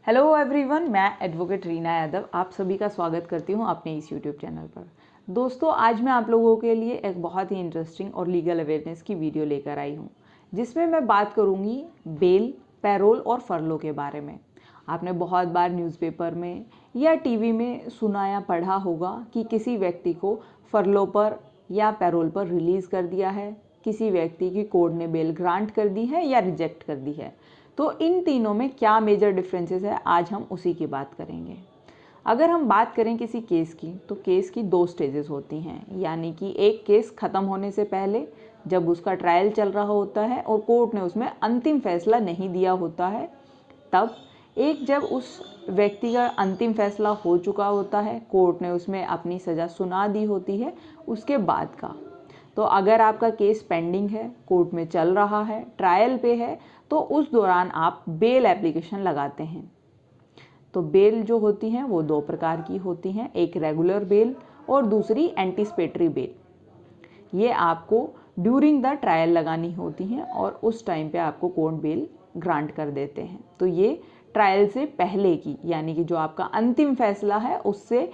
Hello everyone, मैं advocate Reena Yadav आप सभी का स्वागत करती हूं अपने इस यूट्यूब चैनल पर। दोस्तों, आज मैं आप लोगों के लिए एक बहुत ही इंटरेस्टिंग और लीगल अवेयरनेस की वीडियो लेकर आई हूं, जिसमें मैं बात करूंगी बेल, पैरोल और फरलो के बारे में। आपने बहुत बार न्यूज़पेपर में या टीवी में सुना या पढ़ा होगा कि किसी व्यक्ति को फरलो पर या पैरोल पर रिलीज़ कर दिया है, किसी व्यक्ति की कोर्ट ने बेल ग्रांट कर दी है या रिजेक्ट कर दी है। तो इन तीनों में क्या मेजर डिफरेंसेस है, आज हम उसी की बात करेंगे। अगर हम बात करें किसी केस की, तो केस की दो स्टेजेस होती हैं, यानी कि एक केस ख़त्म होने से पहले जब उसका ट्रायल चल रहा होता है और कोर्ट ने उसमें अंतिम फैसला नहीं दिया होता है, तब एक जब उस व्यक्ति का अंतिम फैसला हो चुका होता है, कोर्ट ने उसमें अपनी सज़ा सुना दी होती है, उसके बाद का। तो अगर आपका केस पेंडिंग है, कोर्ट में चल रहा है, ट्रायल पे है, तो उस दौरान आप बेल एप्लीकेशन लगाते हैं। तो बेल जो होती हैं वो दो प्रकार की होती हैं, एक रेगुलर बेल और दूसरी एंटीसिपेटरी बेल। ये आपको ड्यूरिंग द ट्रायल लगानी होती हैं और उस टाइम पे आपको कोर्ट बेल ग्रांट कर देते हैं। तो ये ट्रायल से पहले की, यानी कि जो आपका अंतिम फैसला है उससे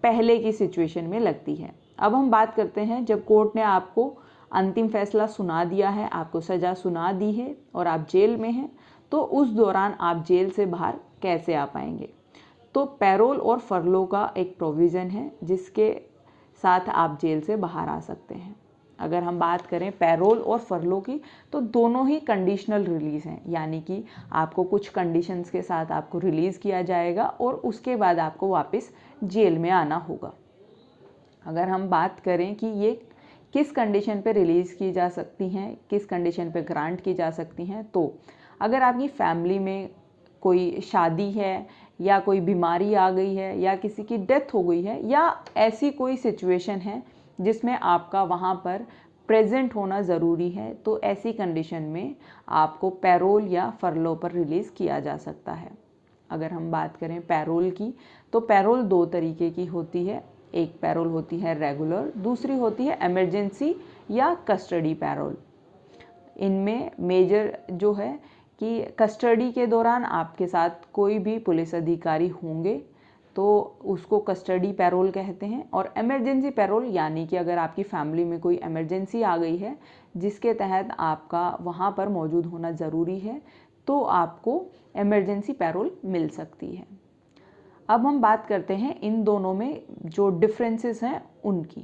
पहले की सिचुएशन में लगती है। अब हम बात करते हैं जब कोर्ट ने आपको अंतिम फैसला सुना दिया है, आपको सज़ा सुना दी है और आप जेल में हैं, तो उस दौरान आप जेल से बाहर कैसे आ पाएंगे। तो पैरोल और फरलो का एक प्रोविज़न है जिसके साथ आप जेल से बाहर आ सकते हैं। अगर हम बात करें पैरोल और फरलो की, तो दोनों ही कंडीशनल रिलीज़ हैं, यानी कि आपको कुछ कंडीशंस के साथ आपको रिलीज़ किया जाएगा और उसके बाद आपको वापस जेल में आना होगा। अगर हम बात करें कि ये किस कंडीशन पे रिलीज़ की जा सकती हैं, किस कंडीशन पे ग्रांट की जा सकती हैं, तो अगर आपकी फैमिली में कोई शादी है या कोई बीमारी आ गई है या किसी की डेथ हो गई है या ऐसी कोई सिचुएशन है जिसमें आपका वहाँ पर प्रेजेंट होना ज़रूरी है, तो ऐसी कंडीशन में आपको पैरोल या फरलो पर रिलीज़ किया जा सकता है। अगर हम बात करें पैरोल की, तो पैरोल दो तरीके की होती है। एक पैरोल होती है रेगुलर, दूसरी होती है इमरजेंसी या कस्टडी पैरोल। इनमें मेजर जो है कि कस्टडी के दौरान आपके साथ कोई भी पुलिस अधिकारी होंगे तो उसको कस्टडी पैरोल कहते हैं, और इमरजेंसी पैरोल यानी कि अगर आपकी फैमिली में कोई इमरजेंसी आ गई है जिसके तहत आपका वहाँ पर मौजूद होना ज़रूरी है, तो आपको इमरजेंसी पैरोल मिल सकती है। अब हम बात करते हैं इन दोनों में जो डिफरेंसेस हैं उनकी।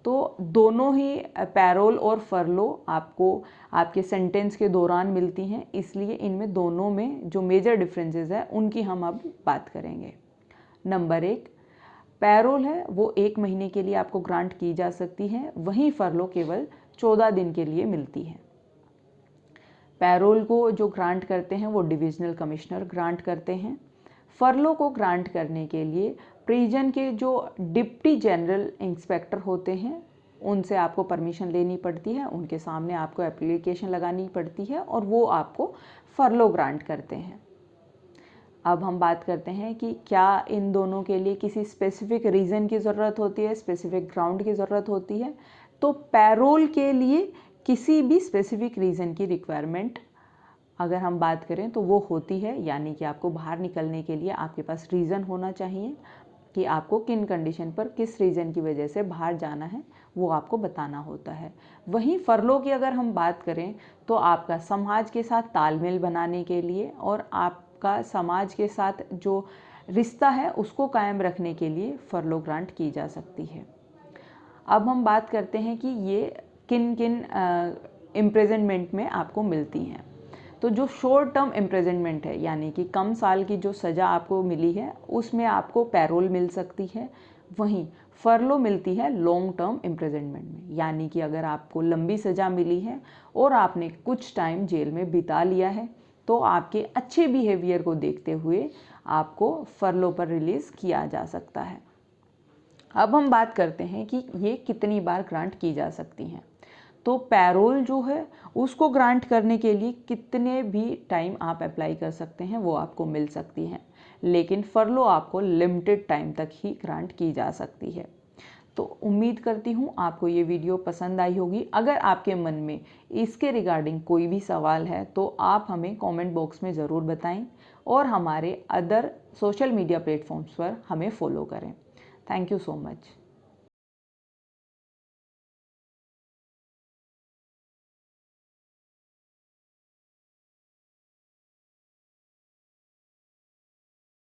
तो दोनों ही पैरोल और फरलो आपको आपके सेंटेंस के दौरान मिलती हैं, इसलिए इनमें दोनों में जो मेजर डिफरेंसेस हैं उनकी हम अब बात करेंगे। नंबर 1, पैरोल है वो 1 महीने के लिए आपको ग्रांट की जा सकती है, वहीं फरलो केवल 14 दिन के लिए मिलती है। पैरोल को जो ग्रांट करते हैं वो डिविजनल कमिश्नर ग्रांट करते हैं। फरलो को ग्रांट करने के लिए प्रिजन के जो डिप्टी जनरल इंस्पेक्टर होते हैं उनसे आपको परमिशन लेनी पड़ती है, उनके सामने आपको एप्लीकेशन लगानी पड़ती है और वो आपको फरलो ग्रांट करते हैं। अब हम बात करते हैं कि क्या इन दोनों के लिए किसी स्पेसिफिक रीज़न की ज़रूरत होती है, स्पेसिफिक ग्राउंड की ज़रूरत होती है। तो पैरोल के लिए किसी भी स्पेसिफिक रीज़न की रिक्वायरमेंट अगर हम बात करें तो वो होती है, यानी कि आपको बाहर निकलने के लिए आपके पास रीज़न होना चाहिए कि आपको किन कंडीशन पर किस रीज़न की वजह से बाहर जाना है, वो आपको बताना होता है। वहीं फरलो की अगर हम बात करें तो आपका समाज के साथ तालमेल बनाने के लिए और आपका समाज के साथ जो रिश्ता है उसको कायम रखने के लिए फरलो ग्रांट की जा सकती है। अब हम बात करते हैं कि ये किन किन इम्प्रिजनमेंट में आपको मिलती हैं। तो जो शॉर्ट टर्म इम्प्रिजनमेंट है, यानी कि कम साल की जो सज़ा आपको मिली है उसमें आपको पैरोल मिल सकती है। वहीं फरलो मिलती है लॉन्ग टर्म इम्प्रिजनमेंट में, यानी कि अगर आपको लंबी सज़ा मिली है और आपने कुछ टाइम जेल में बिता लिया है तो आपके अच्छे बिहेवियर को देखते हुए आपको फरलो पर रिलीज़ किया जा सकता है। अब हम बात करते हैं कि ये कितनी बार ग्रांट की जा सकती हैं। तो पैरोल जो है उसको ग्रांट करने के लिए कितने भी टाइम आप अप्लाई कर सकते हैं वो आपको मिल सकती है, लेकिन फरलो आपको लिमिटेड टाइम तक ही ग्रांट की जा सकती है। तो उम्मीद करती हूँ आपको ये वीडियो पसंद आई होगी। अगर आपके मन में इसके रिगार्डिंग कोई भी सवाल है तो आप हमें कमेंट बॉक्स में ज़रूर बताएं और हमारे अदर सोशल मीडिया प्लेटफॉर्म्स पर हमें फॉलो करें। Thank you so much.